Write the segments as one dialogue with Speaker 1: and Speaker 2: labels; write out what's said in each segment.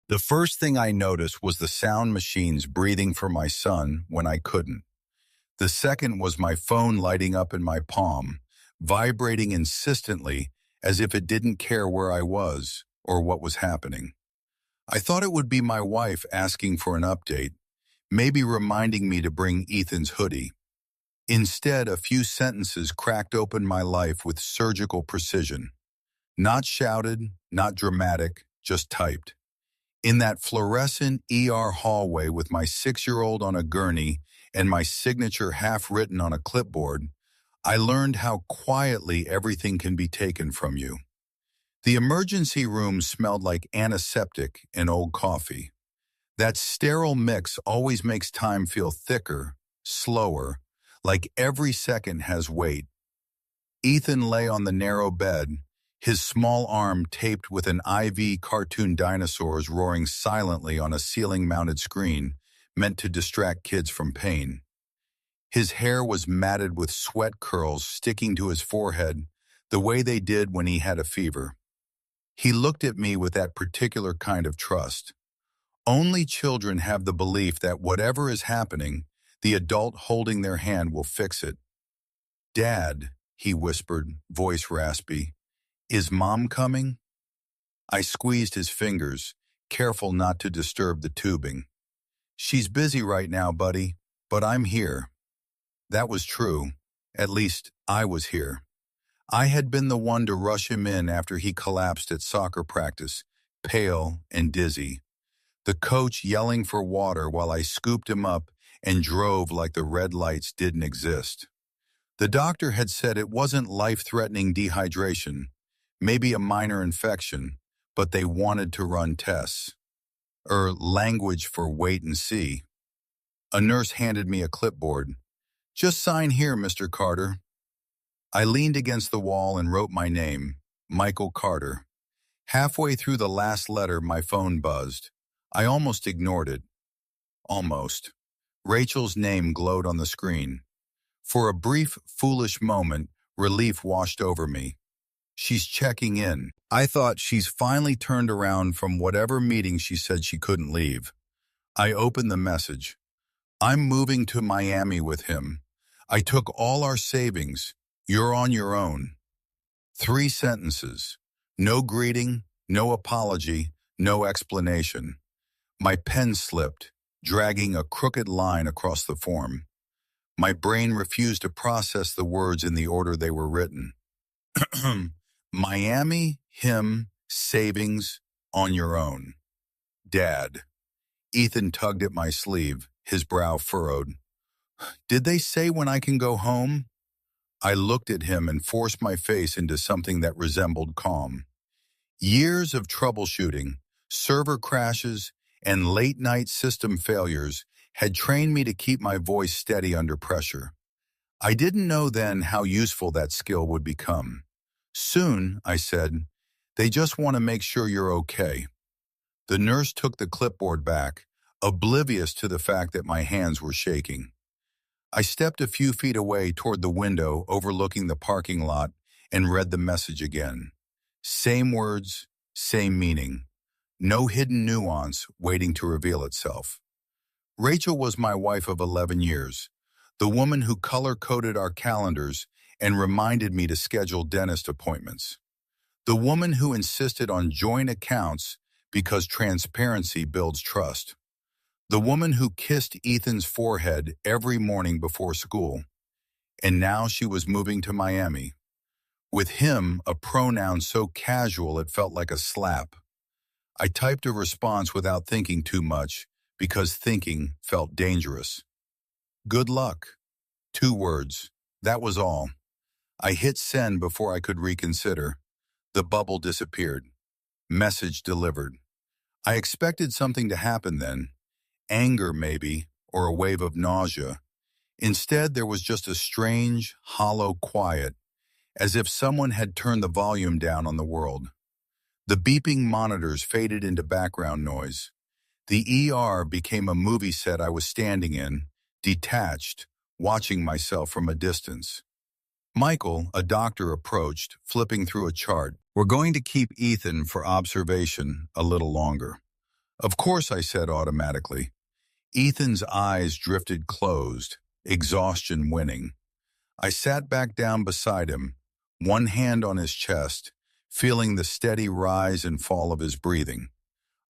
Speaker 1: The first thing I noticed was the sound machines breathing for my son when I couldn't. The second was my phone lighting up in my palm, vibrating insistently as if it didn't care where I was or what was happening. I thought it would be my wife asking for an update, maybe reminding me to bring Ethan's hoodie. Instead, a few sentences cracked open my life with surgical precision. Not shouted, not dramatic, just typed. In that fluorescent ER hallway with my 6-year-old on a gurney and my signature half-written on a clipboard, I learned how quietly everything can be taken from you. The emergency room smelled like antiseptic and old coffee. That sterile mix always makes time feel thicker, slower, like every second has weight. Ethan lay on the narrow bed, his small arm taped with an IV cartoon dinosaurs roaring silently on a ceiling-mounted screen meant to distract kids from pain. His hair was matted with sweat curls sticking to his forehead the way they did when he had a fever. He looked at me with that particular kind of trust. Only children have the belief that whatever is happening, the adult holding their hand will fix it. "Dad," he whispered, voice raspy, "is Mom coming?" I squeezed his fingers, careful not to disturb the tubing. "She's busy right now, buddy, but I'm here." That was true. At least, I was here. I had been the one to rush him in after he collapsed at soccer practice, pale and dizzy. The coach yelling for water while I scooped him up and drove like the red lights didn't exist. The doctor had said it wasn't life-threatening dehydration, maybe a minor infection, but they wanted to run tests. Language for wait and see. A nurse handed me a clipboard. "Just sign here, Mr. Carter." I leaned against the wall and wrote my name, Michael Carter. Halfway through the last letter, my phone buzzed. I almost ignored it. Almost. Rachel's name glowed on the screen. For a brief, foolish moment, relief washed over me. She's checking in. I thought she's finally turned around from whatever meeting she said she couldn't leave. I opened the message. "I'm moving to Miami with him. I took all our savings. You're on your own." 3 sentences. No greeting, no apology, no explanation. My pen slipped, dragging a crooked line across the form. My brain refused to process the words in the order they were written. Miami, him, savings, on your own. Dad. Ethan tugged at my sleeve, his brow furrowed. "Did they say when I can go home?" I looked at him and forced my face into something that resembled calm. Years of troubleshooting, server crashes, and late-night system failures had trained me to keep my voice steady under pressure. I didn't know then how useful that skill would become. "Soon," I said, "they just want to make sure you're okay." The nurse took the clipboard back, oblivious to the fact that my hands were shaking. I stepped a few feet away toward the window overlooking the parking lot and read the message again. Same words, same meaning. No hidden nuance waiting to reveal itself. Rachel was my wife of 11 years, the woman who color-coded our calendars and reminded me to schedule dentist appointments. The woman who insisted on joint accounts because transparency builds trust. The woman who kissed Ethan's forehead every morning before school. And now she was moving to Miami. With him, a pronoun so casual it felt like a slap. I typed a response without thinking too much because thinking felt dangerous. "Good luck." 2 words. That was all. I hit send before I could reconsider. The bubble disappeared. Message delivered. I expected something to happen then. Anger, maybe, or a wave of nausea. Instead, there was just a strange, hollow quiet, as if someone had turned the volume down on the world. The beeping monitors faded into background noise. The ER became a movie set I was standing in, detached, watching myself from a distance. Michael, a doctor, approached, flipping through a chart. "We're going to keep Ethan for observation a little longer." Of course, I said automatically. Ethan's eyes drifted closed, exhaustion winning. I sat back down beside him, one hand on his chest, feeling the steady rise and fall of his breathing.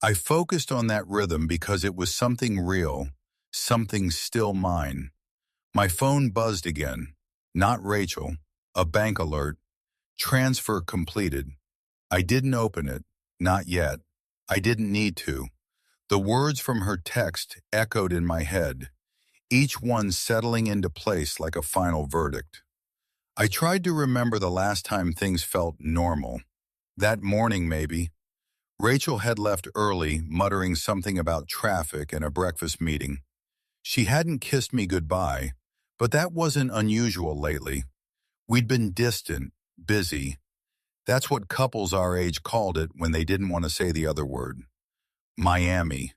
Speaker 1: I focused on that rhythm because it was something real, something still mine. My phone buzzed again. Not Rachel. A bank alert. Transfer completed. I didn't open it. Not yet. I didn't need to. The words from her text echoed in my head, each one settling into place like a final verdict. I tried to remember the last time things felt normal. That morning, maybe. Rachel had left early, muttering something about traffic and a breakfast meeting. She hadn't kissed me goodbye, but that wasn't unusual lately. We'd been distant, busy. That's what couples our age called it when they didn't want to say the other word. Miami.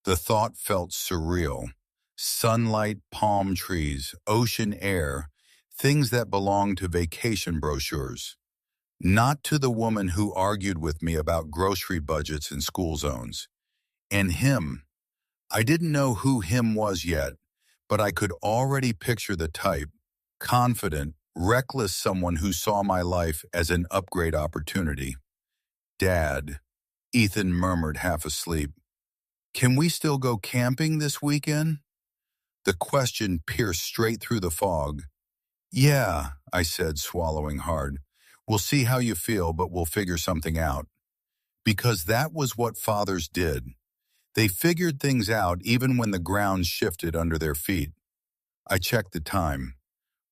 Speaker 1: The thought felt surreal. Sunlight, palm trees, ocean air, things that belong to vacation brochures. Not to the woman who argued with me about grocery budgets and school zones. And him. I didn't know who him was yet, but I could already picture the type. Confident, reckless someone who saw my life as an upgrade opportunity. Dad, Ethan murmured half asleep. Can we still go camping this weekend? The question pierced straight through the fog. Yeah, I said, swallowing hard. We'll see how you feel, but we'll figure something out. Because that was what fathers did. They figured things out even when the ground shifted under their feet. I checked the time.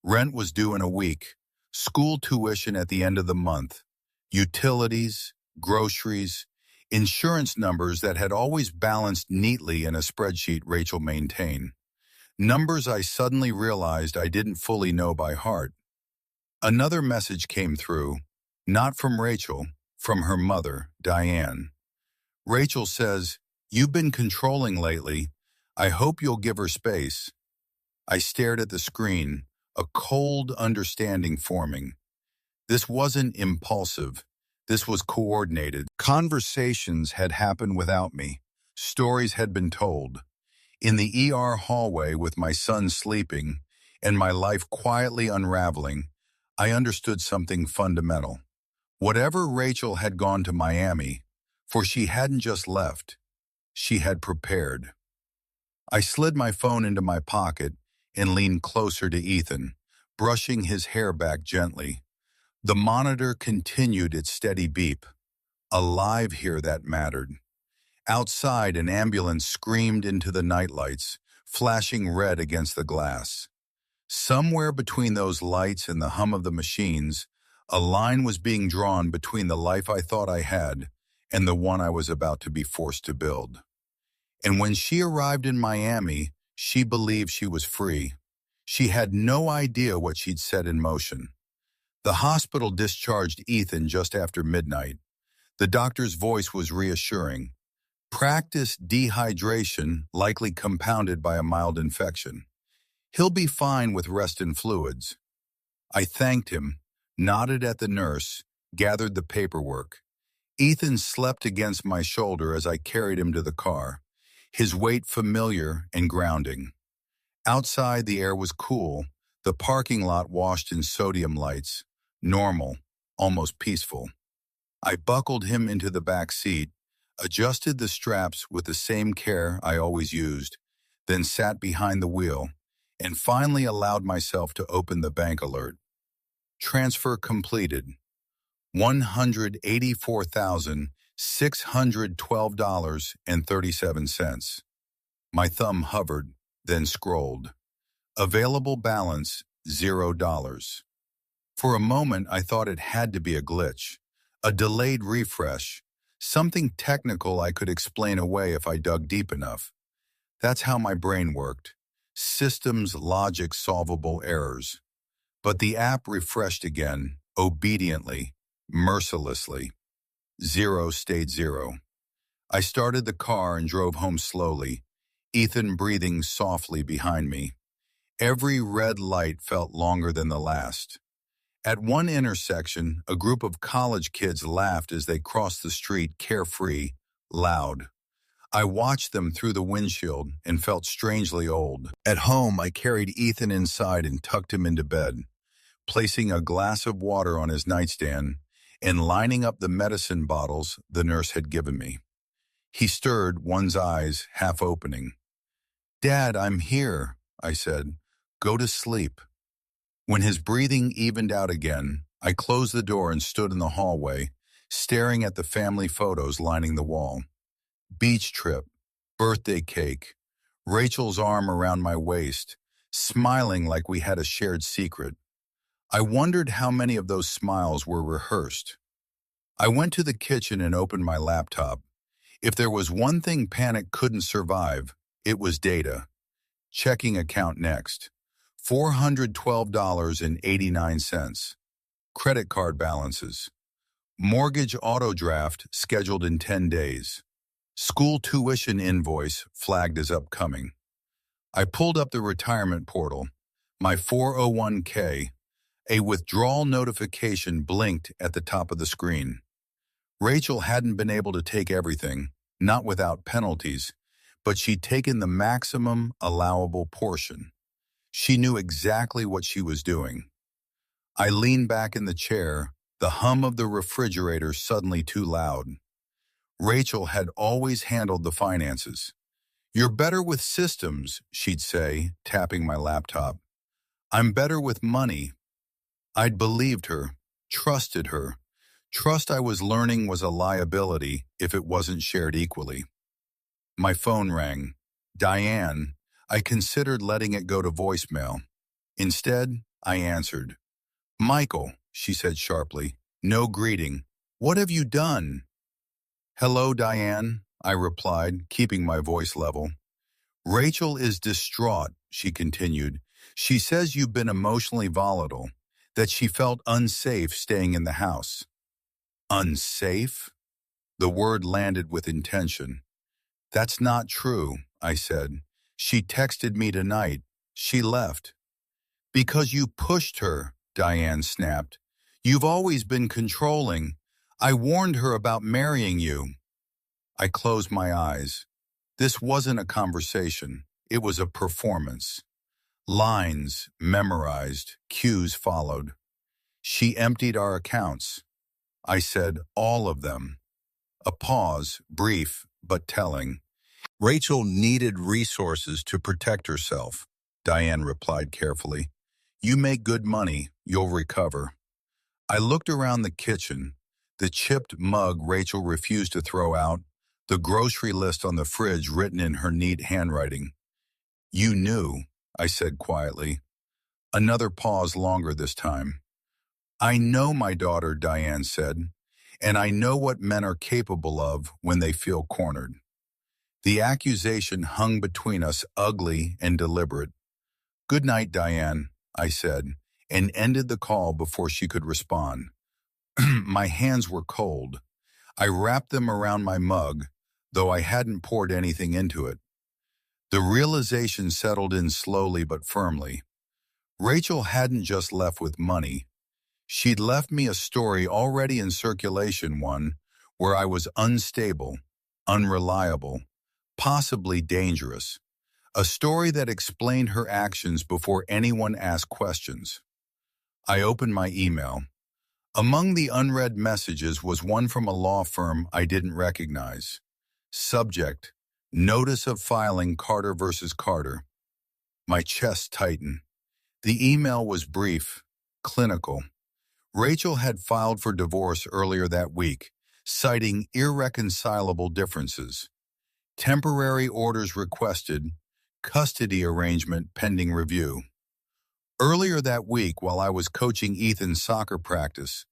Speaker 1: Rent was due in a week. School tuition at the end of the month. Utilities, groceries, insurance numbers that had always balanced neatly in a spreadsheet Rachel maintained. Numbers I suddenly realized I didn't fully know by heart. Another message came through, not from Rachel, from her mother, Diane. Rachel says, "You've been controlling lately. I hope you'll give her space." I stared at the screen, a cold understanding forming. This wasn't impulsive. This was coordinated. Conversations had happened without me. Stories had been told. In the ER hallway with my son sleeping and my life quietly unraveling, I understood something fundamental. Whatever Rachel had gone to Miami, for she hadn't just left, she had prepared. I slid my phone into my pocket and leaned closer to Ethan, brushing his hair back gently. The monitor continued its steady beep. Alive here, that mattered. Outside, an ambulance screamed into the nightlights, flashing red against the glass. Somewhere between those lights and the hum of the machines, a line was being drawn between the life I thought I had and the one I was about to be forced to build. And when she arrived in Miami, she believed she was free. She had no idea what she'd set in motion. The hospital discharged Ethan just after midnight. The doctor's voice was reassuring. Practice dehydration, likely compounded by a mild infection. He'll be fine with rest and fluids. I thanked him, nodded at the nurse, gathered the paperwork. Ethan slept against my shoulder as I carried him to the car, his weight familiar and grounding. Outside, the air was cool, the parking lot washed in sodium lights, normal, almost peaceful. I buckled him into the back seat, adjusted the straps with the same care I always used, then sat behind the wheel, and finally allowed myself to open the bank alert. Transfer completed. $184,612.37. My thumb hovered, then scrolled. Available balance, $0. For a moment, I thought it had to be a glitch, a delayed refresh, something technical I could explain away if I dug deep enough. That's how my brain worked. Systems, logic, solvable errors. But the app refreshed again, obediently, mercilessly. Zero stayed zero. I started the car and drove home slowly, Ethan breathing softly behind me. Every red light felt longer than the last. At one intersection, a group of college kids laughed as they crossed the street carefree, loud. I watched them through the windshield and felt strangely old. At home, I carried Ethan inside and tucked him into bed, placing a glass of water on his nightstand and lining up the medicine bottles the nurse had given me. He stirred, one's eyes half opening. "Dad, I'm here," I said. "Go to sleep." When his breathing evened out again, I closed the door and stood in the hallway, staring at the family photos lining the wall. Beach trip, birthday cake, Rachel's arm around my waist, smiling like we had a shared secret. I wondered how many of those smiles were rehearsed. I went to the kitchen and opened my laptop. If there was one thing panic couldn't survive, it was data. Checking account next. $412.89. Credit card balances. Mortgage auto draft scheduled in 10 days. School tuition invoice flagged as upcoming. I pulled up the retirement portal. My 401k. A withdrawal notification blinked at the top of the screen. Rachel hadn't been able to take everything, not without penalties, but she'd taken the maximum allowable portion. She knew exactly what she was doing. I leaned back in the chair, the hum of the refrigerator suddenly too loud. Rachel had always handled the finances. "You're better with systems," she'd say, tapping my laptop. "I'm better with money." I'd believed her, trusted her. Trust I was learning was a liability if it wasn't shared equally. My phone rang. Diane. I considered letting it go to voicemail. Instead, I answered. "Michael," she said sharply. No greeting. "What have you done?" "Hello, Diane," I replied, keeping my voice level. "Rachel is distraught," she continued. "She says you've been emotionally volatile, that she felt unsafe staying in the house." Unsafe? The word landed with intention. "That's not true," I said. "She texted me tonight. She left." "Because you pushed her," Diane snapped. "You've always been controlling. I warned her about marrying you." I closed my eyes. This wasn't a conversation. It was a performance. Lines memorized, cues followed. "She emptied our accounts." I said, "All of them." A pause, brief but telling. "Rachel needed resources to protect herself," Diane replied carefully. "You make good money, you'll recover." I looked around the kitchen, the chipped mug Rachel refused to throw out, the grocery list on the fridge written in her neat handwriting. "You knew," I said quietly. Another pause, longer this time. "I know my daughter," Diane said, "and I know what men are capable of when they feel cornered." The accusation hung between us, ugly and deliberate. "Good night, Diane," I said, and ended the call before she could respond. My hands were cold. I wrapped them around my mug, though I hadn't poured anything into it. The realization settled in slowly but firmly. Rachel hadn't just left with money. She'd left me a story already in circulation, one where I was unstable, unreliable, possibly dangerous. A story that explained her actions before anyone asked questions. I opened my email. Among the unread messages was one from a law firm I didn't recognize. Subject: Notice of filing Carter versus Carter. My chest tightened. The email was brief, clinical. Rachel had filed for divorce earlier that week, citing irreconcilable differences. Temporary orders requested, custody arrangement pending review. Earlier that week, while I was coaching Ethan's soccer practice,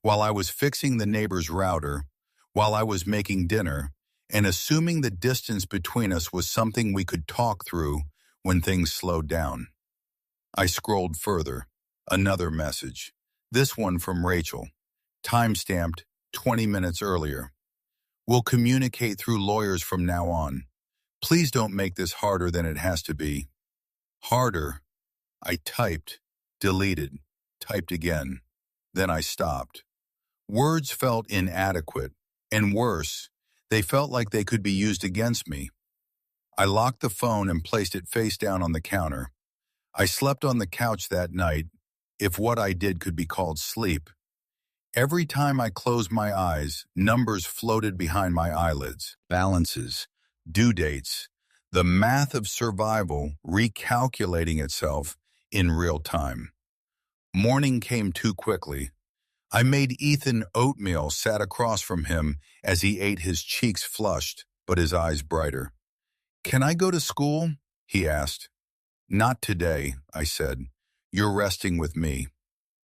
Speaker 1: while I was fixing the neighbor's router, while I was making dinner, and assuming the distance between us was something we could talk through when things slowed down. I scrolled further. Another message. This one from Rachel. Timestamped 20 minutes earlier. "We'll communicate through lawyers from now on. Please don't make this harder than it has to be." Harder. I typed, deleted, typed again. Then I stopped. Words felt inadequate, and worse, They felt like they could be used against me. I locked the phone and placed it face down on the counter. I slept on the couch that night, if what I did could be called sleep. Every time I closed my eyes, numbers floated behind my eyelids. Balances, due dates, the math of survival recalculating itself in real time. Morning came too quickly. I made Ethan oatmeal, sat across from him as he ate, his cheeks flushed, but his eyes brighter. "Can I go to school?" he asked. "Not today," I said. "You're resting with me."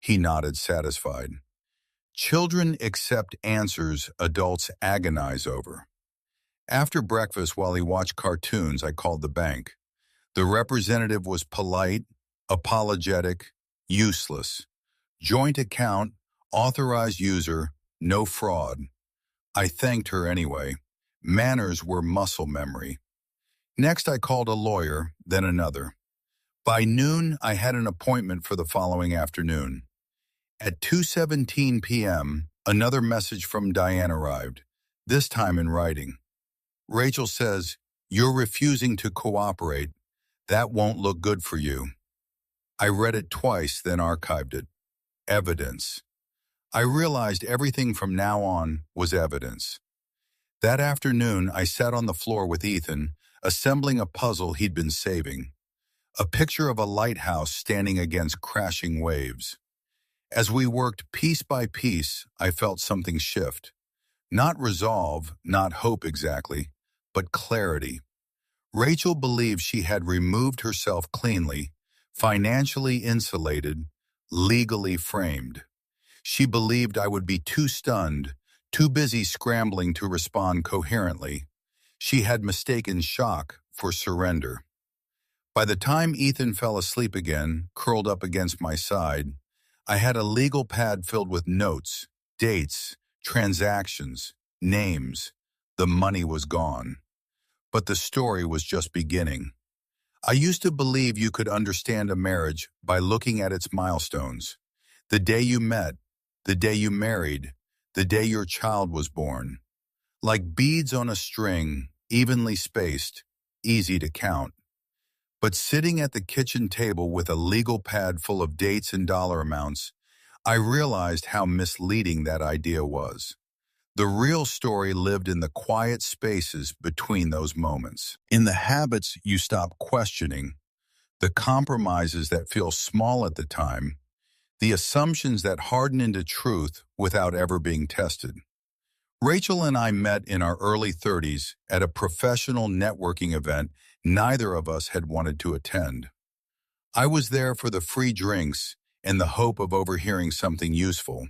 Speaker 1: He nodded, satisfied. Children accept answers adults agonize over. After breakfast, while he watched cartoons, I called the bank. The representative was polite, apologetic, useless. Joint account, authorized user, no fraud. I thanked her anyway. Manners were muscle memory. Next, I called a lawyer, then another. By noon, I had an appointment for the following afternoon. At 2:17 p.m., another message from Diane arrived, this time in writing. Rachel says, "You're refusing to cooperate. That won't look good for you." I read it twice, then archived it. Evidence. I realized everything from now on was evidence. That afternoon, I sat on the floor with Ethan, assembling a puzzle he'd been saving. A picture of a lighthouse standing against crashing waves. As we worked piece by piece, I felt something shift. Not resolve, not hope exactly, but clarity. Rachel believed she had removed herself cleanly, financially insulated, legally framed. She believed I would be too stunned, too busy scrambling to respond coherently. She had mistaken shock for surrender. By the time Ethan fell asleep again, curled up against my side, I had a legal pad filled with notes, dates, transactions, names. The money was gone. But the story was just beginning. I used to believe you could understand a marriage by looking at its milestones. The day you met, the day you married, the day your child was born. Like beads on a string, evenly spaced, easy to count. But sitting at the kitchen table with a legal pad full of dates and dollar amounts, I realized how misleading that idea was. The real story lived in the quiet spaces between those moments. In the habits you stop questioning, the compromises that feel small at the time, the assumptions that harden into truth without ever being tested. Rachel and I met in our early 30s at a professional networking event neither of us had wanted to attend. I was there for the free drinks and the hope of overhearing something useful.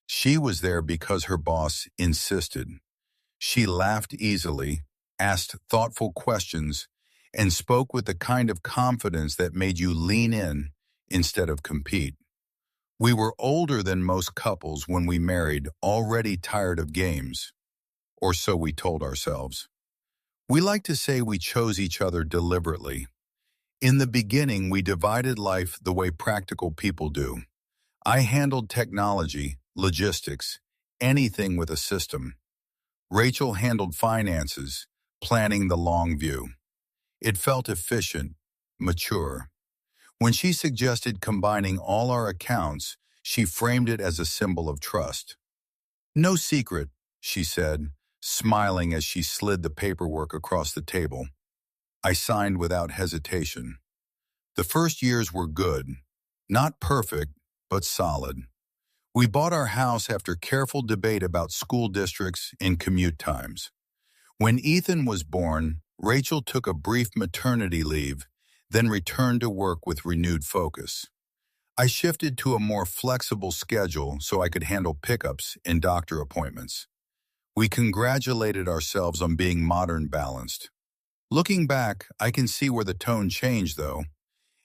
Speaker 1: She was there because her boss insisted. She laughed easily, asked thoughtful questions, and spoke with the kind of confidence that made you lean in instead of compete. We were older than most couples when we married, already tired of games, or so we told ourselves. We like to say we chose each other deliberately. In the beginning, we divided life the way practical people do. I handled technology, logistics, anything with a system. Rachel handled finances, planning the long view. It felt efficient, mature. When she suggested combining all our accounts, she framed it as a symbol of trust. "No secret," she said, smiling as she slid the paperwork across the table. I signed without hesitation. The first years were good. Not perfect, but solid. We bought our house after careful debate about school districts and commute times. When Ethan was born, Rachel took a brief maternity leave, then returned to work with renewed focus. I shifted to a more flexible schedule so I could handle pickups and doctor appointments. We congratulated ourselves on being modern balanced. Looking back, I can see where the tone changed, though.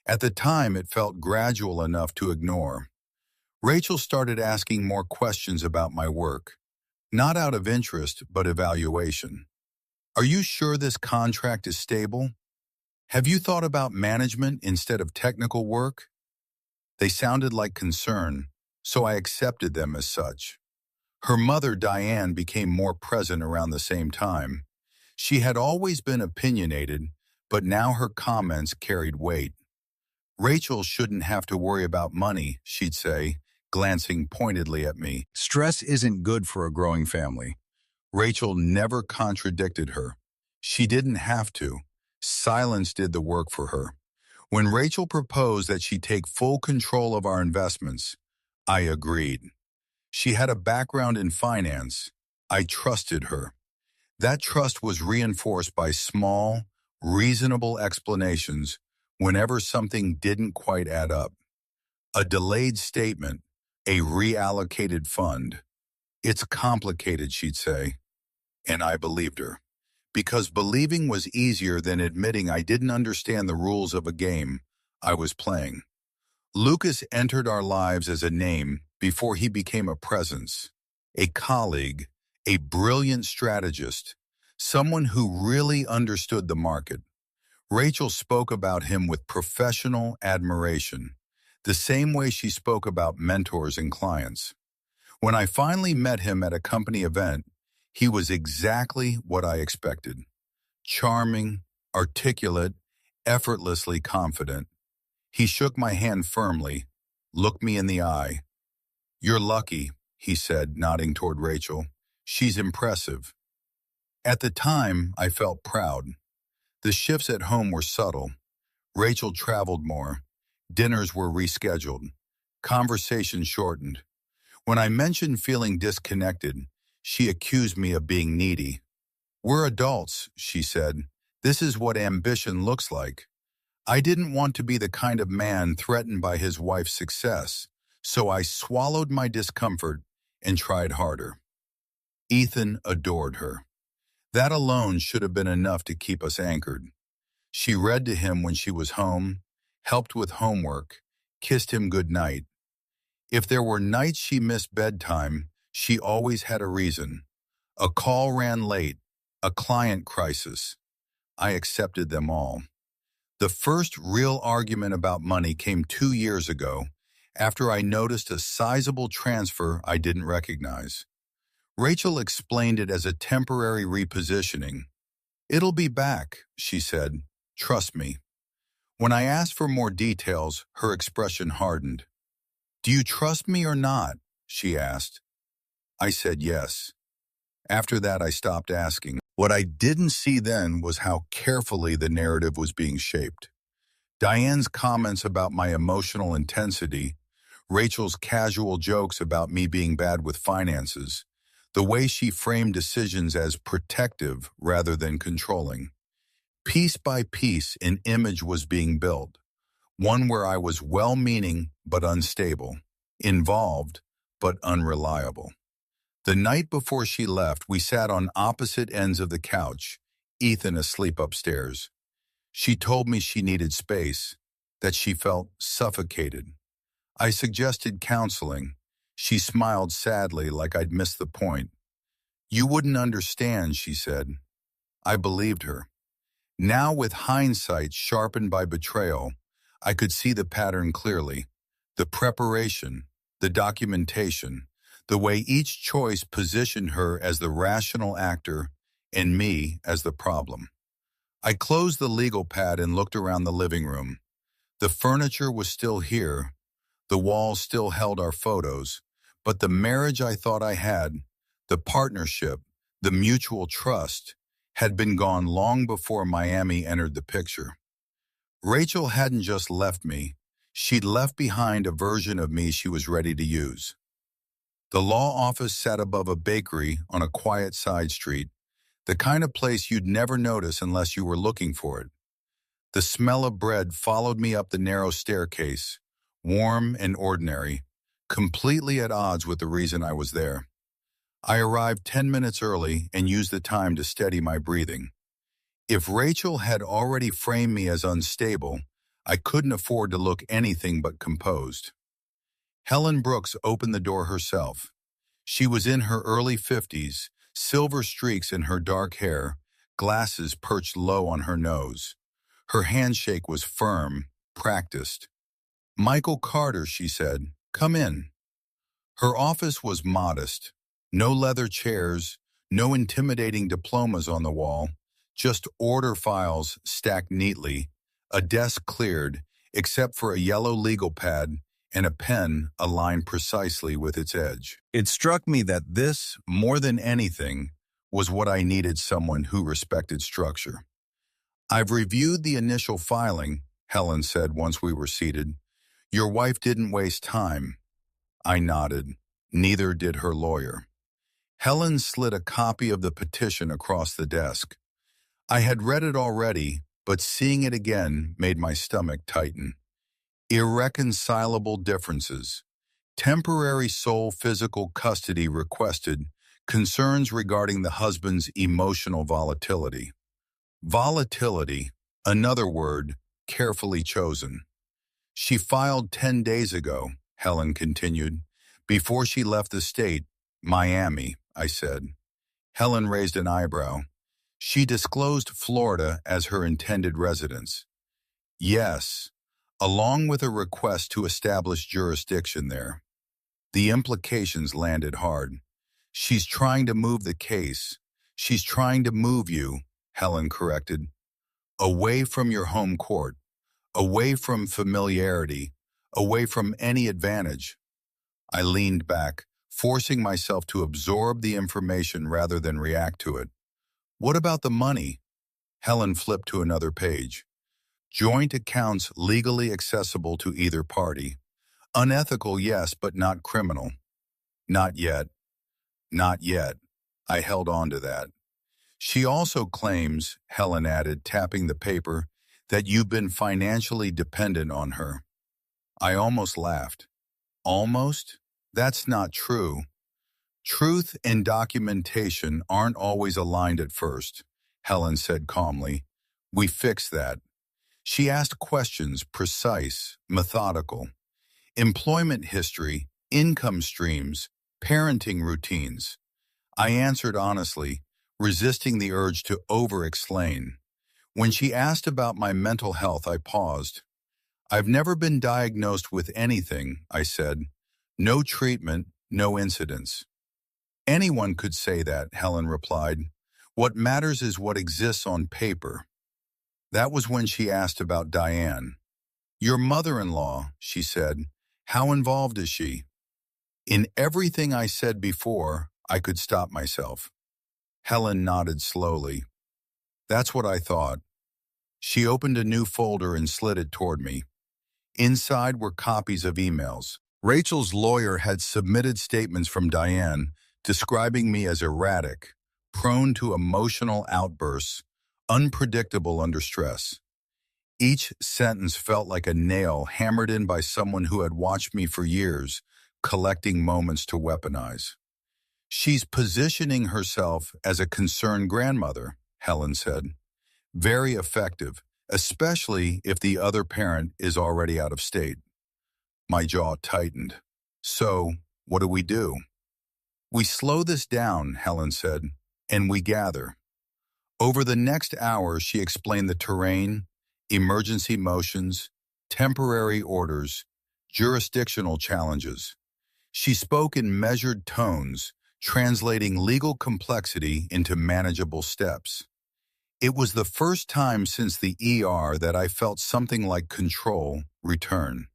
Speaker 1: At the time, it felt gradual enough to ignore. Rachel started asking more questions about my work, not out of interest, but evaluation. "Are you sure this contract is stable? Have you thought about management instead of technical work?" They sounded like concern, so I accepted them as such. Her mother, Diane, became more present around the same time. She had always been opinionated, but now her comments carried weight. Rachel shouldn't have to worry about money, she'd say, glancing pointedly at me. Stress isn't good for a growing family. Rachel never contradicted her. She didn't have to. Silence did the work for her. When Rachel proposed that she take full control of our investments, I agreed. She had a background in finance. I trusted her. That trust was reinforced by small, reasonable explanations whenever something didn't quite add up. A delayed statement, a reallocated fund. It's complicated, she'd say. And I believed her. Because believing was easier than admitting I didn't understand the rules of a game I was playing. Lucas entered our lives as a name before he became a presence, a colleague, a brilliant strategist, someone who really understood the market. Rachel spoke about him with professional admiration, the same way she spoke about mentors and clients. When I finally met him at a company event, he was exactly what I expected. Charming, articulate, effortlessly confident. He shook my hand firmly, looked me in the eye. "You're lucky," he said, nodding toward Rachel. "She's impressive." At the time, I felt proud. The shifts at home were subtle. Rachel traveled more. Dinners were rescheduled. Conversations shortened. When I mentioned feeling disconnected, she accused me of being needy. "We're adults," she said. "This is what ambition looks like." I didn't want to be the kind of man threatened by his wife's success, so I swallowed my discomfort and tried harder. Ethan adored her. That alone should have been enough to keep us anchored. She read to him when she was home, helped with homework, kissed him goodnight. If there were nights she missed bedtime, she always had a reason. A call ran late, a client crisis. I accepted them all. The first real argument about money came 2 years ago, after I noticed a sizable transfer I didn't recognize. Rachel explained it as a temporary repositioning. "It'll be back," she said. "Trust me." When I asked for more details, her expression hardened. "Do you trust me or not?" she asked. I said yes. After that, I stopped asking. What I didn't see then was how carefully the narrative was being shaped. Diane's comments about my emotional intensity, Rachel's casual jokes about me being bad with finances, the way she framed decisions as protective rather than controlling. Piece by piece, an image was being built, one where I was well-meaning but unstable, involved but unreliable. The night before she left, we sat on opposite ends of the couch, Ethan asleep upstairs. She told me she needed space, that she felt suffocated. I suggested counseling. She smiled sadly like I'd missed the point. "You wouldn't understand," she said. I believed her. Now, with hindsight sharpened by betrayal, I could see the pattern clearly. The preparation, the documentation, the way each choice positioned her as the rational actor and me as the problem. I closed the legal pad and looked around the living room. The furniture was still here. The walls still held our photos. But the marriage I thought I had, the partnership, the mutual trust, had been gone long before Miami entered the picture. Rachel hadn't just left me. She'd left behind a version of me she was ready to use. The law office sat above a bakery on a quiet side street, the kind of place you'd never notice unless you were looking for it. The smell of bread followed me up the narrow staircase, warm and ordinary, completely at odds with the reason I was there. I arrived 10 minutes early and used the time to steady my breathing. If Rachel had already framed me as unstable, I couldn't afford to look anything but composed. Helen Brooks opened the door herself. She was in her early 50s, silver streaks in her dark hair, glasses perched low on her nose. Her handshake was firm, practiced. "Michael Carter," she said. "Come in." Her office was modest. No leather chairs, no intimidating diplomas on the wall, just order files stacked neatly, a desk cleared, except for a yellow legal pad and a pen aligned precisely with its edge. It struck me that this, more than anything, was what I needed: someone who respected structure. "I've reviewed the initial filing," Helen said once we were seated. "Your wife didn't waste time." I nodded. Neither did her lawyer. Helen slid a copy of the petition across the desk. I had read it already, but seeing it again made my stomach tighten. Irreconcilable differences. Temporary sole physical custody requested. Concerns regarding the husband's emotional volatility. Volatility, another word, carefully chosen. "She filed 10 days ago," Helen continued, "before she left the state." "Miami," I said. Helen raised an eyebrow. "She disclosed Florida as her intended residence." "Yes, along with a request to establish jurisdiction there." The implications landed hard. "She's trying to move the case. She's trying to move you," Helen corrected. "Away from your home court, away from familiarity, away from any advantage." I leaned back, forcing myself to absorb the information rather than react to it. "What about the money?" Helen flipped to another page. "Joint accounts legally accessible to either party. Unethical, yes, but not criminal." "Not yet." "Not yet." I held on to that. "She also claims," Helen added, tapping the paper, "that you've been financially dependent on her." I almost laughed. "Almost? That's not true." "Truth and documentation aren't always aligned at first," Helen said calmly. "We fixed that." She asked questions, precise, methodical. Employment history, income streams, parenting routines. I answered honestly, resisting the urge to over-explain. When she asked about my mental health, I paused. "I've never been diagnosed with anything," I said. "No treatment, no incidents." "Anyone could say that," Helen replied. "What matters is what exists on paper." That was when she asked about Diane. "Your mother-in-law," she said. "How involved is she?" In everything I said before, I could stop myself. Helen nodded slowly. "That's what I thought." She opened a new folder and slid it toward me. Inside were copies of emails. Rachel's lawyer had submitted statements from Diane describing me as erratic, prone to emotional outbursts, unpredictable under stress. Each sentence felt like a nail hammered in by someone who had watched me for years, collecting moments to weaponize. "She's positioning herself as a concerned grandmother," Helen said. "Very effective, especially if the other parent is already out of state." My jaw tightened. "So, what do we do?" "We slow this down," Helen said, "and we gather." Over the next hour, she explained the terrain, emergency motions, temporary orders, jurisdictional challenges. She spoke in measured tones, translating legal complexity into manageable steps. It was the first time since the ER that I felt something like control return.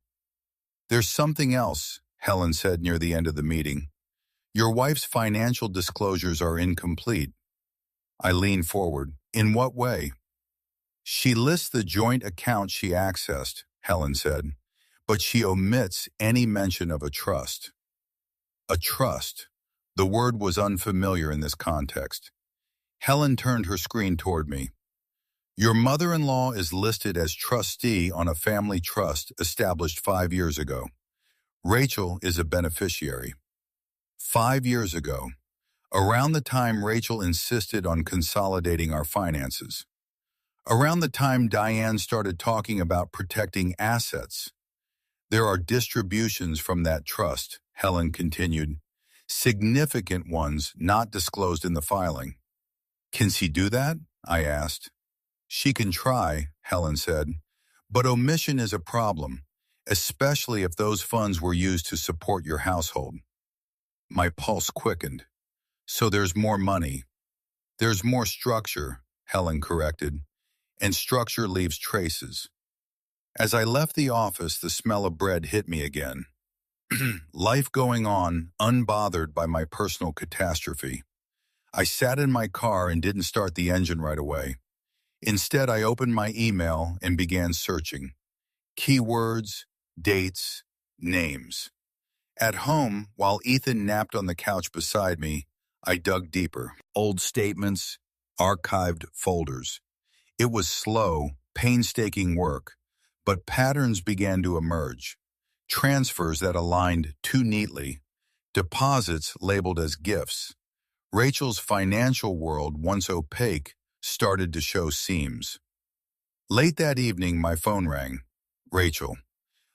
Speaker 1: "There's something else," Helen said near the end of the meeting. "Your wife's financial disclosures are incomplete." I leaned forward. "In what way?" "She lists the joint account she accessed," Helen said, "but she omits any mention of a trust." A trust. The word was unfamiliar in this context. Helen turned her screen toward me. "Your mother-in-law is listed as trustee on a family trust established 5 years ago. Rachel is a beneficiary." 5 years ago, around the time Rachel insisted on consolidating our finances. Around the time Diane started talking about protecting assets. "There are distributions from that trust," Helen continued. "Significant ones not disclosed in the filing." "Can she do that?" I asked. "She can try," Helen said, "but omission is a problem, especially if those funds were used to support your household." My pulse quickened. So there's more money. There's more structure, Helen corrected, and structure leaves traces. As I left the office, the smell of bread hit me again. Life going on, unbothered by my personal catastrophe. I sat in my car and didn't start the engine right away. Instead, I opened my email and began searching. Keywords, dates, names. At home, while Ethan napped on the couch beside me, I dug deeper. Old statements, archived folders. It was slow, painstaking work, but patterns began to emerge. Transfers that aligned too neatly, deposits labeled as gifts. Rachel's financial world, once opaque, started to show seams. Late that evening, my phone rang. Rachel.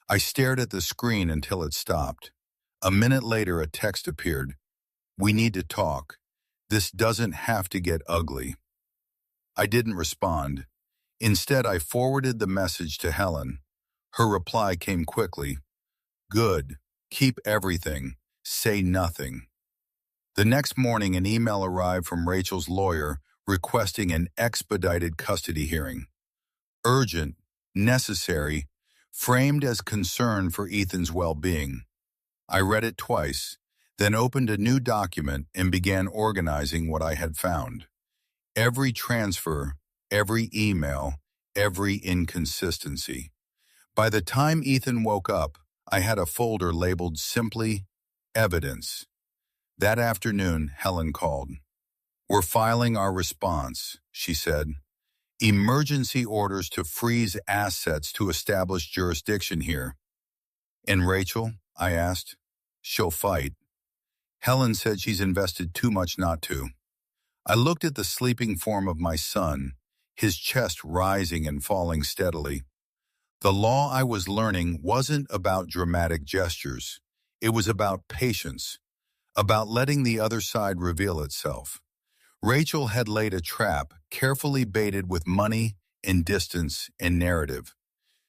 Speaker 1: I stared at the screen until it stopped. A minute later, a text appeared. We need to talk. This doesn't have to get ugly. I didn't respond. Instead, I forwarded the message to Helen. Her reply came quickly. Good. Keep everything. Say nothing. The next morning, an email arrived from Rachel's lawyer requesting an expedited custody hearing. Urgent, necessary, framed as concern for Ethan's well-being. I read it twice, then opened a new document and began organizing what I had found. Every transfer, every email, every inconsistency. By the time Ethan woke up, I had a folder labeled simply, Evidence. That afternoon, Helen called. We're filing our response, she said. Emergency orders to freeze assets to establish jurisdiction here. And Rachel, I asked. She'll fight. Helen said she's invested too much not to. I looked at the sleeping form of my son, his chest rising and falling steadily. The law I was learning wasn't about dramatic gestures. It was about patience, about letting the other side reveal itself. Rachel had laid a trap, carefully baited with money and distance and narrative.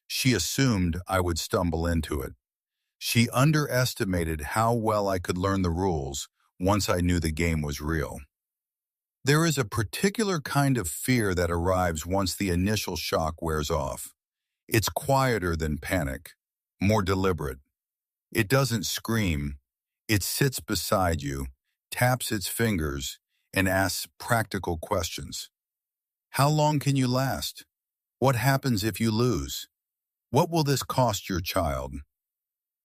Speaker 1: She assumed I would stumble into it. She underestimated how well I could learn the rules once I knew the game was real. There is a particular kind of fear that arrives once the initial shock wears off. It's quieter than panic, more deliberate. It doesn't scream. It sits beside you, taps its fingers, and asks practical questions. How long can you last? What happens if you lose? What will this cost your child?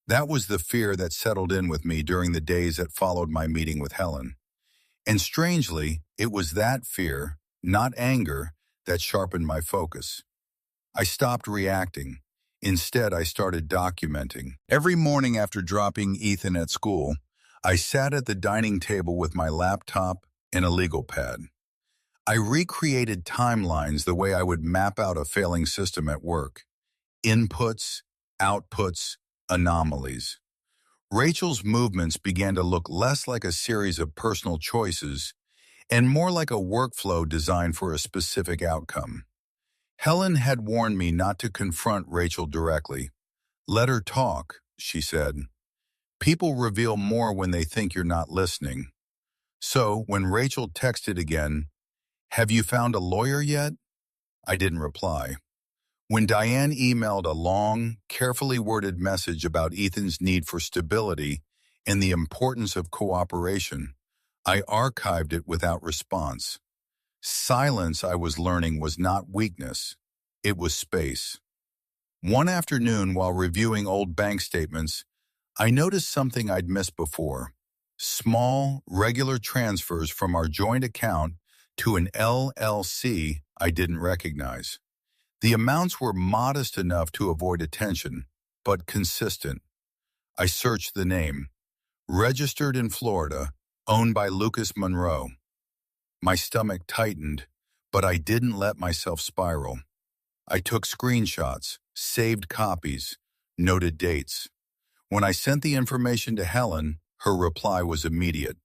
Speaker 1: That was the fear that settled in with me during the days that followed my meeting with Helen. And strangely, it was that fear, not anger, that sharpened my focus. I stopped reacting. Instead, I started documenting. Every morning after dropping Ethan at school, I sat at the dining table with my laptop and a legal pad. I recreated timelines the way I would map out a failing system at work. Inputs, outputs, anomalies. Rachel's movements began to look less like a series of personal choices and more like a workflow designed for a specific outcome. Helen had warned me not to confront Rachel directly. Let her talk, she said. People reveal more when they think you're not listening. So, when Rachel texted again, "Have you found a lawyer yet?" I didn't reply. When Diane emailed a long, carefully worded message about Ethan's need for stability and the importance of cooperation, I archived it without response. Silence, I was learning, was not weakness. It was space. One afternoon, while reviewing old bank statements, I noticed something I'd missed before. Small, regular transfers from our joint account to an LLC I didn't recognize. The amounts were modest enough to avoid attention, but consistent. I searched the name. Registered in Florida, owned by Lucas Monroe. My stomach tightened, but I didn't let myself spiral. I took screenshots, saved copies, noted dates. When I sent the information to Helen, her reply was immediate.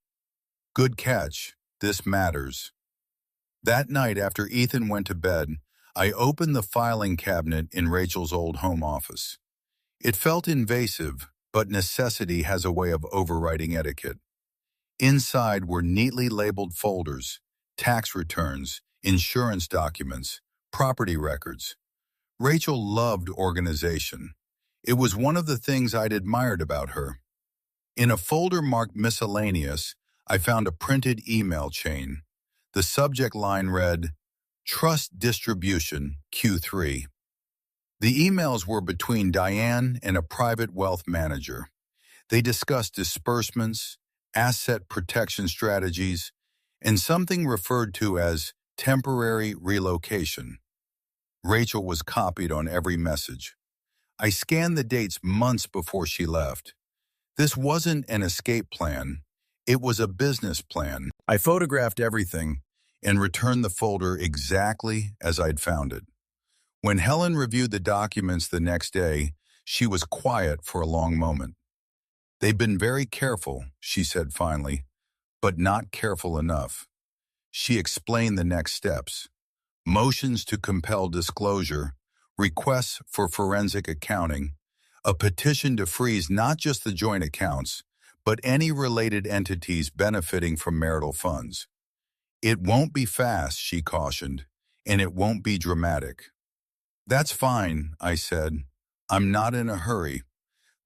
Speaker 1: Good catch. This matters. That night, after Ethan went to bed, I opened the filing cabinet in Rachel's old home office. It felt invasive, but necessity has a way of overriding etiquette. Inside were neatly labeled folders, tax returns, insurance documents, property records. Rachel loved organization. It was one of the things I'd admired about her. In a folder marked miscellaneous, I found a printed email chain. The subject line read, Trust Distribution, Q3. The emails were between Diane and a private wealth manager. They discussed disbursements, asset protection strategies, and something referred to as temporary relocation. Rachel was copied on every message. I scanned the dates months before she left. This wasn't an escape plan. It was a business plan. I photographed everything and returned the folder exactly as I'd found it. When Helen reviewed the documents the next day, she was quiet for a long moment. They've been very careful, she said finally, but not careful enough. She explained the next steps. Motions to compel disclosure, requests for forensic accounting, a petition to freeze not just the joint accounts, but any related entities benefiting from marital funds. It won't be fast, she cautioned, and it won't be dramatic. That's fine, I said. I'm not in a hurry.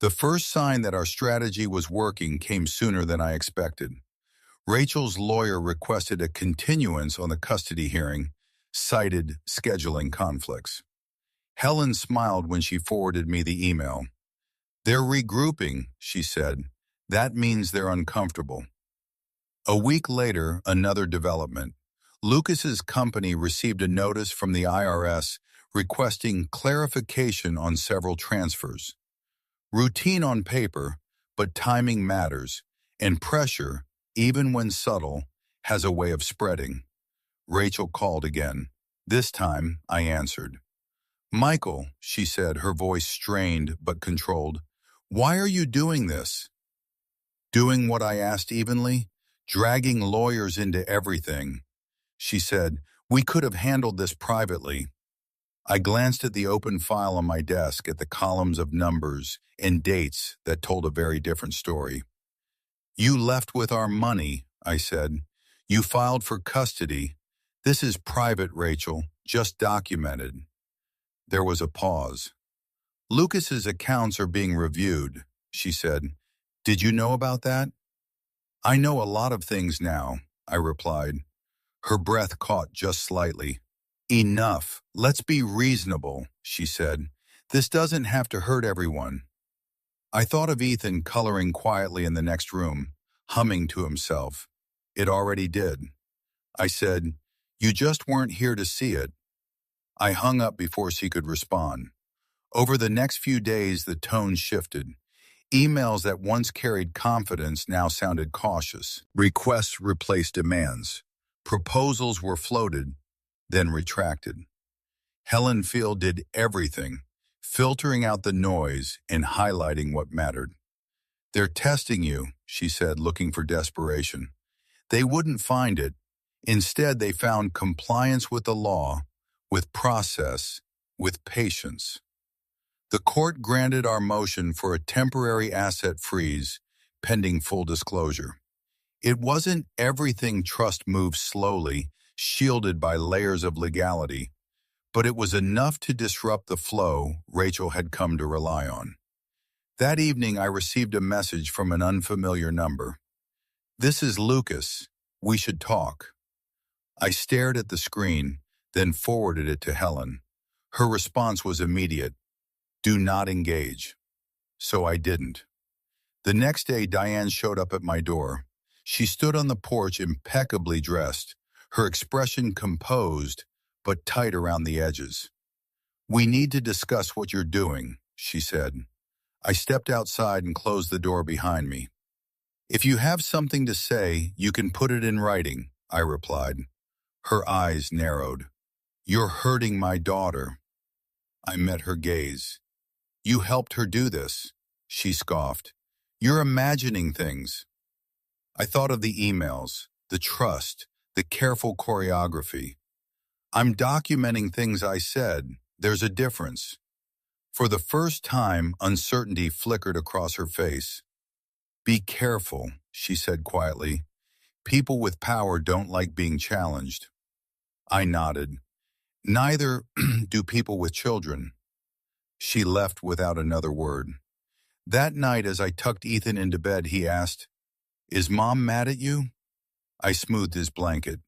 Speaker 1: The first sign that our strategy was working came sooner than I expected. Rachel's lawyer requested a continuance on the custody hearing, cited scheduling conflicts. Helen smiled when she forwarded me the email. They're regrouping, she said. That means they're uncomfortable. A week later, another development. Lucas's company received a notice from the IRS requesting clarification on several transfers. Routine on paper, but timing matters, and pressure, even when subtle, has a way of spreading. Rachel called again. This time, I answered. Michael, she said, her voice strained but controlled, why are you doing this? Doing what I asked evenly? Dragging lawyers into everything. She said, we could have handled this privately. I glanced at the open file on my desk at the columns of numbers and dates that told a very different story. You left with our money, I said. You filed for custody. This is private, Rachel, just documented. There was a pause. Lucas's accounts are being reviewed, she said. Did you know about that? I know a lot of things now, I replied. Her breath caught just slightly. Enough. Let's be reasonable, she said. This doesn't have to hurt everyone. I thought of Ethan coloring quietly in the next room, humming to himself. It already did. I said, you just weren't here to see it. I hung up before she could respond. Over the next few days, the tone shifted. Emails that once carried confidence now sounded cautious. Requests replaced demands. Proposals were floated, then retracted. Helen Field did everything, filtering out the noise and highlighting what mattered. They're testing you, she said, looking for desperation. They wouldn't find it. Instead, they found compliance with the law, with process, with patience. The court granted our motion for a temporary asset freeze, pending full disclosure. It wasn't everything trust moved slowly, shielded by layers of legality, but it was enough to disrupt the flow Rachel had come to rely on. That evening, I received a message from an unfamiliar number. This is Lucas. We should talk. I stared at the screen, then forwarded it to Helen. Her response was immediate. Do not engage. So I didn't. The next day, Diane showed up at my door. She stood on the porch impeccably dressed, her expression composed, but tight around the edges. We need to discuss what you're doing, she said. I stepped outside and closed the door behind me. If you have something to say, you can put it in writing, I replied. Her eyes narrowed. You're hurting my daughter. I met her gaze. You helped her do this, she scoffed. You're imagining things. I thought of the emails, the trust, the careful choreography. I'm documenting things I said. There's a difference. For the first time, uncertainty flickered across her face. Be careful, she said quietly. People with power don't like being challenged. I nodded. Neither do people with children. She left without another word. That night, as I tucked Ethan into bed, he asked, "Is Mom mad at you?" I smoothed his blanket.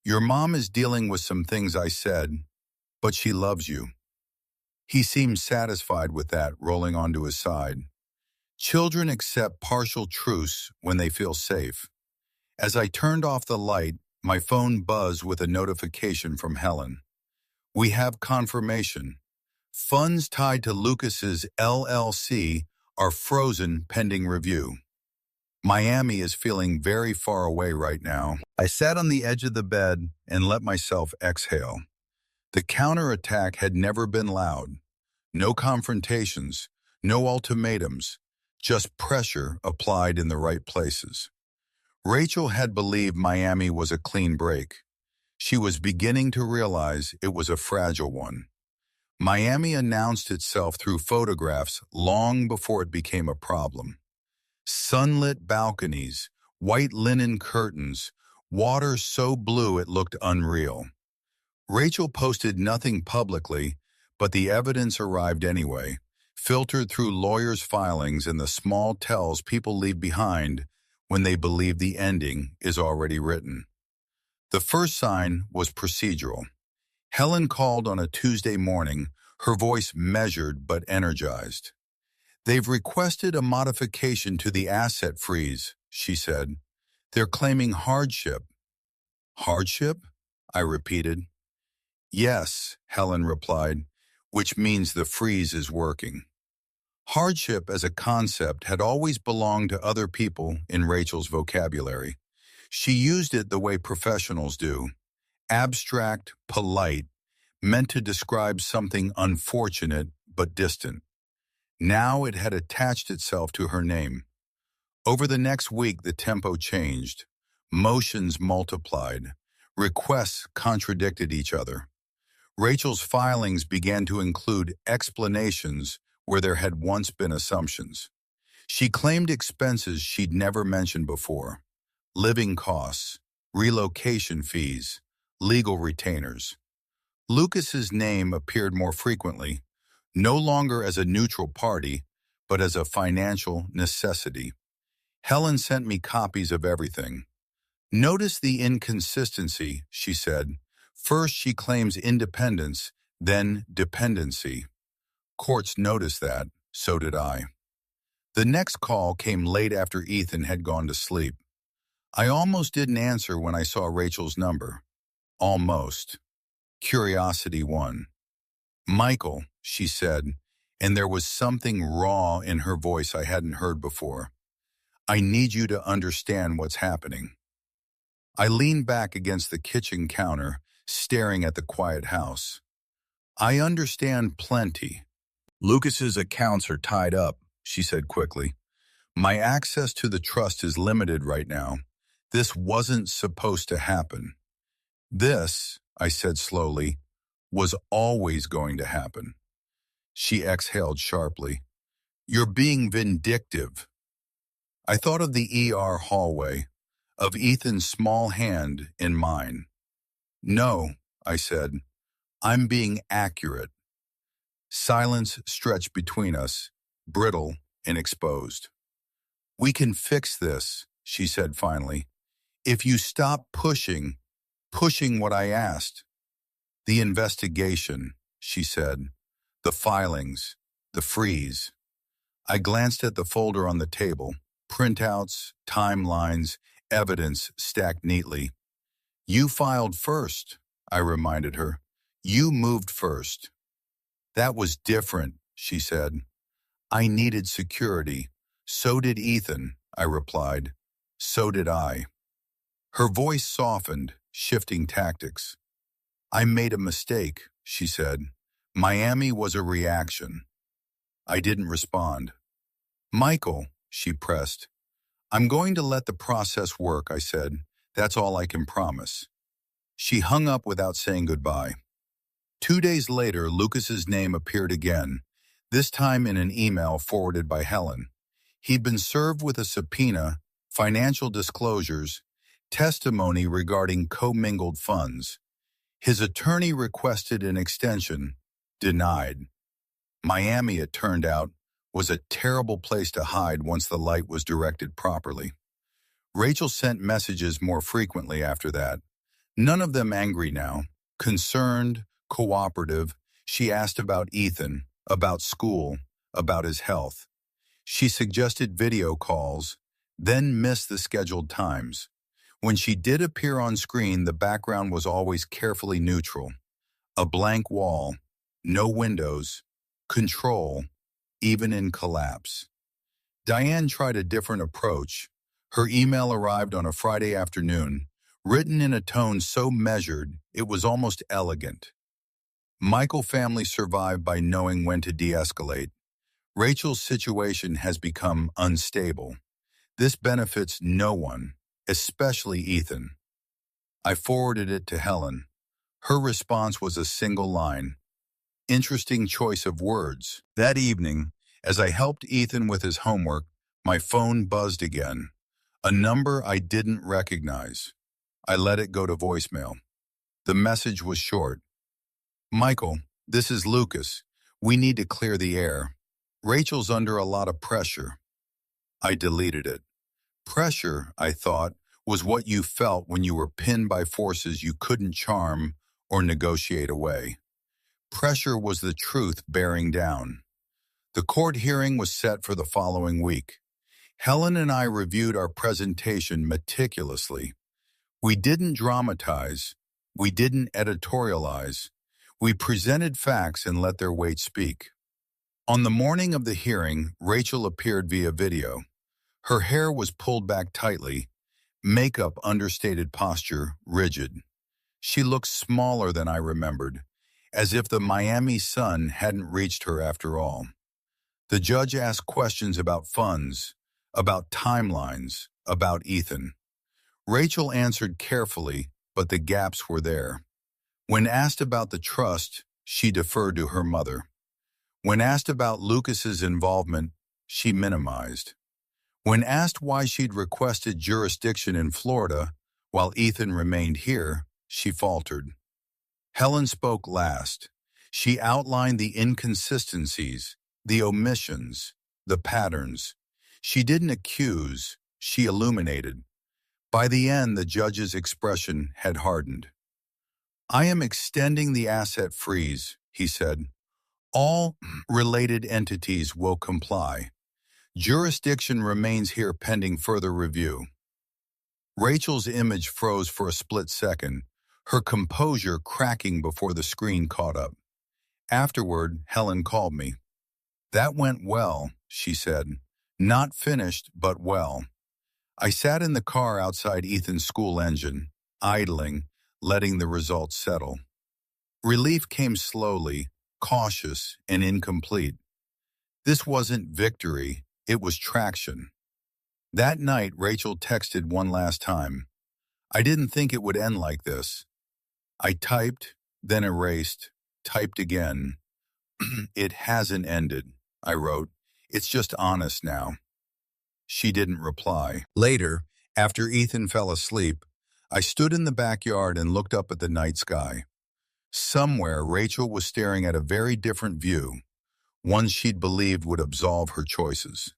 Speaker 1: "Your mom is dealing with some things I said, but she loves you." He seemed satisfied with that, rolling onto his side. Children accept partial truths when they feel safe. As I turned off the light, my phone buzzed with a notification from Helen. "We have confirmation. Funds tied to Lucas's LLC are frozen pending review." Miami is feeling very far away right now. I sat on the edge of the bed and let myself exhale. The counterattack had never been loud. No confrontations, no ultimatums, just pressure applied in the right places. Rachel had believed Miami was a clean break. She was beginning to realize it was a fragile one. Miami announced itself through photographs long before it became a problem. Sunlit balconies, white linen curtains, water so blue it looked unreal. Rachel posted nothing publicly, but the evidence arrived anyway, filtered through lawyers' filings and the small tells people leave behind when they believe the ending is already written. The first sign was procedural. Helen called on a Tuesday morning, her voice measured but energized. "They've requested a modification to the asset freeze," she said. "They're claiming hardship." "Hardship?" I repeated. "Yes," Helen replied, "which means the freeze is working." Hardship as a concept had always belonged to other people in Rachel's vocabulary. She used it the way professionals do, abstract, polite, meant to describe something unfortunate but distant. Now it had attached itself to her name. Over the next week, the tempo changed. Motions multiplied. Requests contradicted each other. Rachel's filings began to include explanations where there had once been assumptions. She claimed expenses she'd never mentioned before: living costs, relocation fees, legal retainers. Lucas's name appeared more frequently, no longer as a neutral party, but as a financial necessity. Helen sent me copies of everything. "Notice the inconsistency," she said. "First she claims independence, then dependency." Courts noticed that, so did I. The next call came late after Ethan had gone to sleep. I almost didn't answer when I saw Rachel's number. Almost. Curiosity won. "Michael," she said, and there was something raw in her voice I hadn't heard before. "I need you to understand what's happening." I leaned back against the kitchen counter, staring at the quiet house. "I understand plenty." "Lucas's accounts are tied up," she said quickly. "My access to the trust is limited right now. This wasn't supposed to happen." "This," I said slowly, "was always going to happen." She exhaled sharply. "You're being vindictive." I thought of the ER hallway, of Ethan's small hand in mine. "No," I said, "I'm being accurate." Silence stretched between us, brittle and exposed. "We can fix this," she said finally, "if you stop pushing what I asked." "The investigation," she said, "the filings, the freeze." I glanced at the folder on the table, printouts, timelines, evidence stacked neatly. "You filed first," I reminded her. "You moved first." "That was different," she said. "I needed security. So did Ethan," I replied. "So did I." Her voice softened, shifting tactics. "I made a mistake," she said. "Miami was a reaction." I didn't respond. "Michael," she pressed. "I'm going to let the process work," I said. "That's all I can promise." She hung up without saying goodbye. 2 days later, Lucas's name appeared again, this time in an email forwarded by Helen. He'd been served with a subpoena, financial disclosures, testimony regarding commingled funds. His attorney requested an extension, denied. Miami, it turned out, was a terrible place to hide once the light was directed properly. Rachel sent messages more frequently after that, none of them angry now, concerned, cooperative. She asked about Ethan, about school, about his health. She suggested video calls, then missed the scheduled times. When she did appear on screen, the background was always carefully neutral. A blank wall, no windows, control, even in collapse. Diane tried a different approach. Her email arrived on a Friday afternoon, written in a tone so measured it was almost elegant. Michael family survived by knowing when to de-escalate. Rachel's situation has become unstable. This benefits no one, especially Ethan. I forwarded it to Helen. Her response was a single line. Interesting choice of words. That evening, as I helped Ethan with his homework, my phone buzzed again. A number I didn't recognize. I let it go to voicemail. The message was short. Michael, this is Lucas. We need to clear the air. Rachel's under a lot of pressure. I deleted it. Pressure, I thought, was what you felt when you were pinned by forces you couldn't charm or negotiate away. Pressure was the truth bearing down. The court hearing was set for the following week. Helen and I reviewed our presentation meticulously. We didn't dramatize. We didn't editorialize. We presented facts and let their weight speak. On the morning of the hearing, Rachel appeared via video. Her hair was pulled back tightly, makeup understated posture, rigid. She looked smaller than I remembered, as if the Miami sun hadn't reached her after all. The judge asked questions about funds, about timelines, about Ethan. Rachel answered carefully, but the gaps were there. When asked about the trust, she deferred to her mother. When asked about Lucas's involvement, she minimized. When asked why she'd requested jurisdiction in Florida while Ethan remained here, she faltered. Helen spoke last. She outlined the inconsistencies, the omissions, the patterns. She didn't accuse, she illuminated. By the end, the judge's expression had hardened. I am extending the asset freeze, he said. All related entities will comply. Jurisdiction remains here pending further review. Rachel's image froze for a split second, her composure cracking before the screen caught up. Afterward, Helen called me. That went well, she said. Not finished, but well. I sat in the car outside Ethan's school engine, idling, letting the results settle. Relief came slowly, cautious, and incomplete. This wasn't victory, it was traction. That night, Rachel texted one last time. I didn't think it would end like this. I typed, then erased, typed again. It hasn't ended, I wrote. It's just honest now. She didn't reply. Later, after Ethan fell asleep, I stood in the backyard and looked up at the night sky. Somewhere, Rachel was staring at a very different view, one she'd believed would absolve her choices.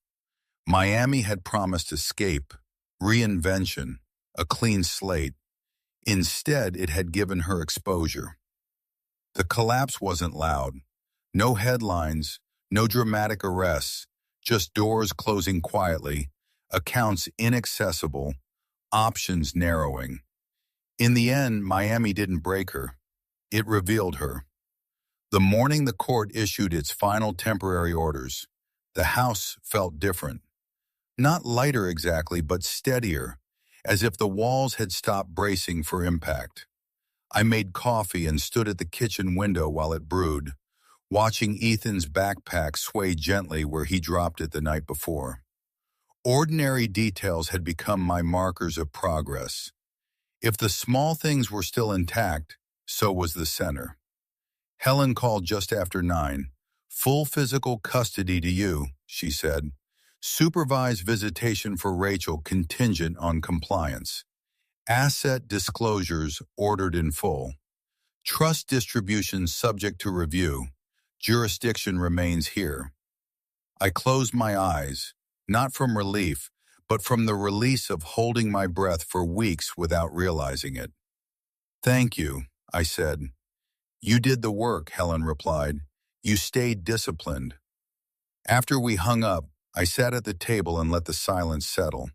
Speaker 1: Miami had promised escape, reinvention, a clean slate. Instead, it had given her exposure. The collapse wasn't loud. No headlines, no dramatic arrests, just doors closing quietly, accounts inaccessible, options narrowing. In the end, Miami didn't break her. It revealed her. The morning the court issued its final temporary orders, the house felt different. Not lighter exactly, but steadier, as if the walls had stopped bracing for impact. I made coffee and stood at the kitchen window while it brewed, watching Ethan's backpack sway gently where he dropped it the night before. Ordinary details had become my markers of progress. If the small things were still intact, so was the center. Helen called just after 9. Full physical custody to you, she said. Supervised visitation for Rachel contingent on compliance. Asset disclosures ordered in full. Trust distribution subject to review. Jurisdiction remains here. I closed my eyes, not from relief, but from the release of holding my breath for weeks without realizing it. "Thank you," I said. "You did the work," Helen replied. "You stayed disciplined." After we hung up, I sat at the table and let the silence settle.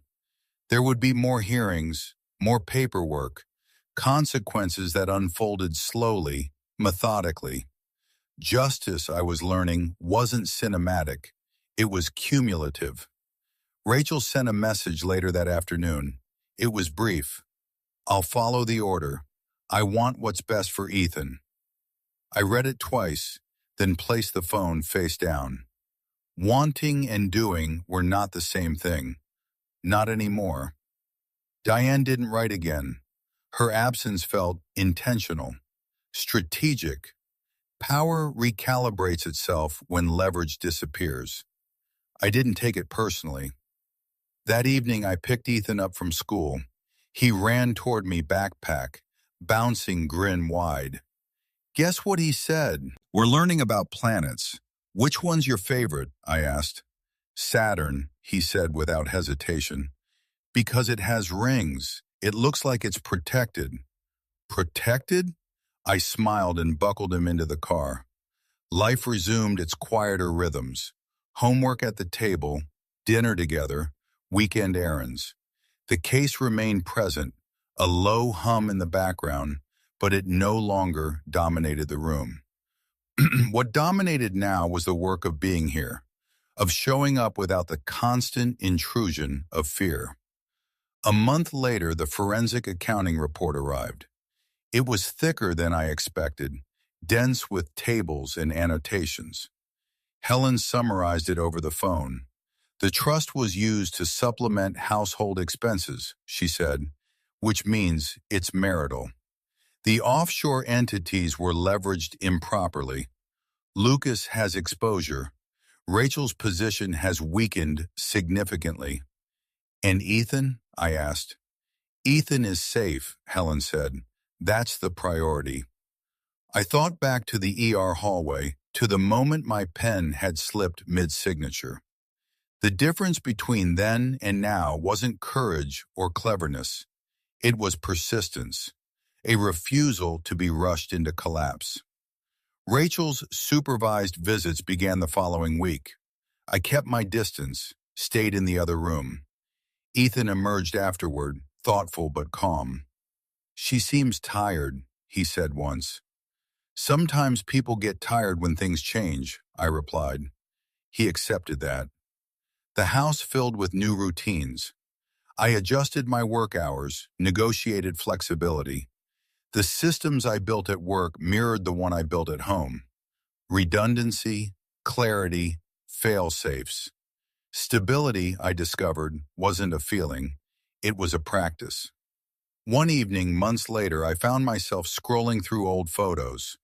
Speaker 1: There would be more hearings, more paperwork, consequences that unfolded slowly, methodically. Justice, I was learning, wasn't cinematic. It was cumulative. Rachel sent a message later that afternoon. It was brief. "I'll follow the order. I want what's best for Ethan." I read it twice, then placed the phone face down. Wanting and doing were not the same thing. Not anymore. Diane didn't write again. Her absence felt intentional, strategic. Power recalibrates itself when leverage disappears. I didn't take it personally. That evening I picked Ethan up from school. He ran toward me, backpack, bouncing grin wide. Guess what he said? "We're learning about planets. Which one's your favorite?" I asked. "Saturn," he said without hesitation. "Because it has rings. It looks like it's protected." "Protected?" I smiled and buckled him into the car. Life resumed its quieter rhythms. Homework at the table, dinner together, weekend errands. The case remained present, a low hum in the background, but it no longer dominated the room. What dominated now was the work of being here, of showing up without the constant intrusion of fear. A month later, the forensic accounting report arrived. It was thicker than I expected, dense with tables and annotations. Helen summarized it over the phone. "The trust was used to supplement household expenses," she said, "which means it's marital. The offshore entities were leveraged improperly. Lucas has exposure. Rachel's position has weakened significantly." "And Ethan?" I asked. "Ethan is safe," Helen said. "That's the priority." I thought back to the ER hallway, to the moment my pen had slipped mid-signature. The difference between then and now wasn't courage or cleverness. It was persistence, a refusal to be rushed into collapse. Rachel's supervised visits began the following week. I kept my distance, stayed in the other room. Ethan emerged afterward, thoughtful but calm. "She seems tired," he said once. "Sometimes people get tired when things change," I replied. He accepted that. The house filled with new routines. I adjusted my work hours, negotiated flexibility. The systems I built at work mirrored the one I built at home. Redundancy, clarity, fail-safes. Stability, I discovered, wasn't a feeling. It was a practice. One evening, months later, I found myself scrolling through old photos.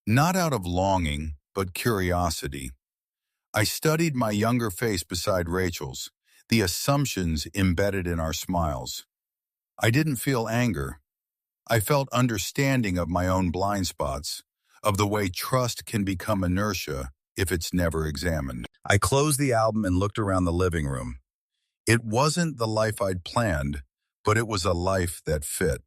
Speaker 1: Not out of longing, but curiosity. I studied my younger face beside Rachel's, the assumptions embedded in our smiles. I didn't feel anger. I felt understanding of my own blind spots, of the way trust can become inertia if it's never examined. I closed the album and looked around the living room. It wasn't the life I'd planned, but it was a life that fit.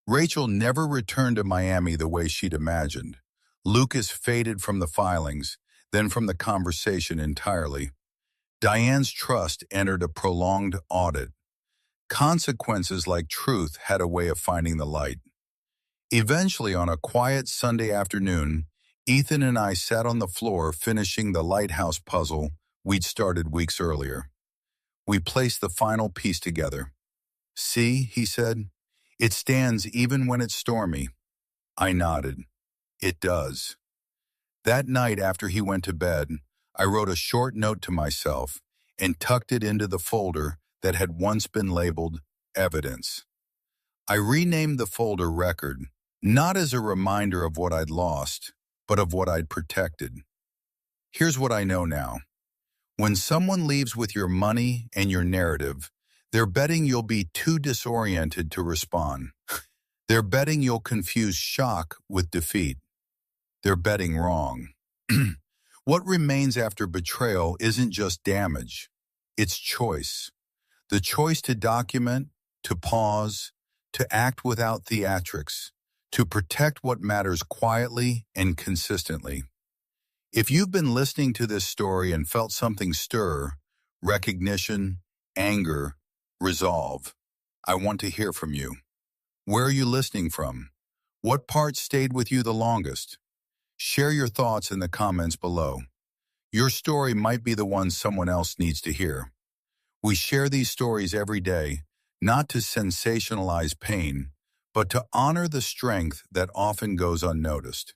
Speaker 1: Rachel never returned to Miami the way she'd imagined. Lucas faded from the filings, then from the conversation entirely. Diane's trust entered a prolonged audit. Consequences like truth had a way of finding the light. Eventually, on a quiet Sunday afternoon, Ethan and I sat on the floor finishing the lighthouse puzzle we'd started weeks earlier. We placed the final piece together. "See," he said, "it stands even when it's stormy." I nodded. It does. That night after he went to bed, I wrote a short note to myself and tucked it into the folder that had once been labeled Evidence. I renamed the folder Record, not as a reminder of what I'd lost, but of what I'd protected. Here's what I know now. When someone leaves with your money and your narrative, they're betting you'll be too disoriented to respond. They're betting you'll confuse shock with defeat. They're betting wrong. What remains after betrayal isn't just damage, it's choice. The choice to document, to pause, to act without theatrics, to protect what matters quietly and consistently. If you've been listening to this story and felt something stir, recognition, anger, resolve, I want to hear from you. Where are you listening from? What part stayed with you the longest? Share your thoughts in the comments below. Your story might be the one someone else needs to hear. We share these stories every day, not to sensationalize pain, but to honor the strength that often goes unnoticed.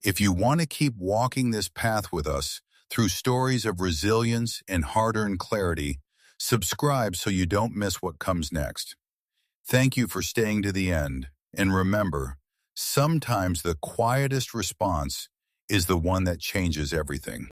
Speaker 1: If you want to keep walking this path with us through stories of resilience and hard-earned clarity, subscribe so you don't miss what comes next. Thank you for staying to the end, and remember, sometimes the quietest response is the one that changes everything.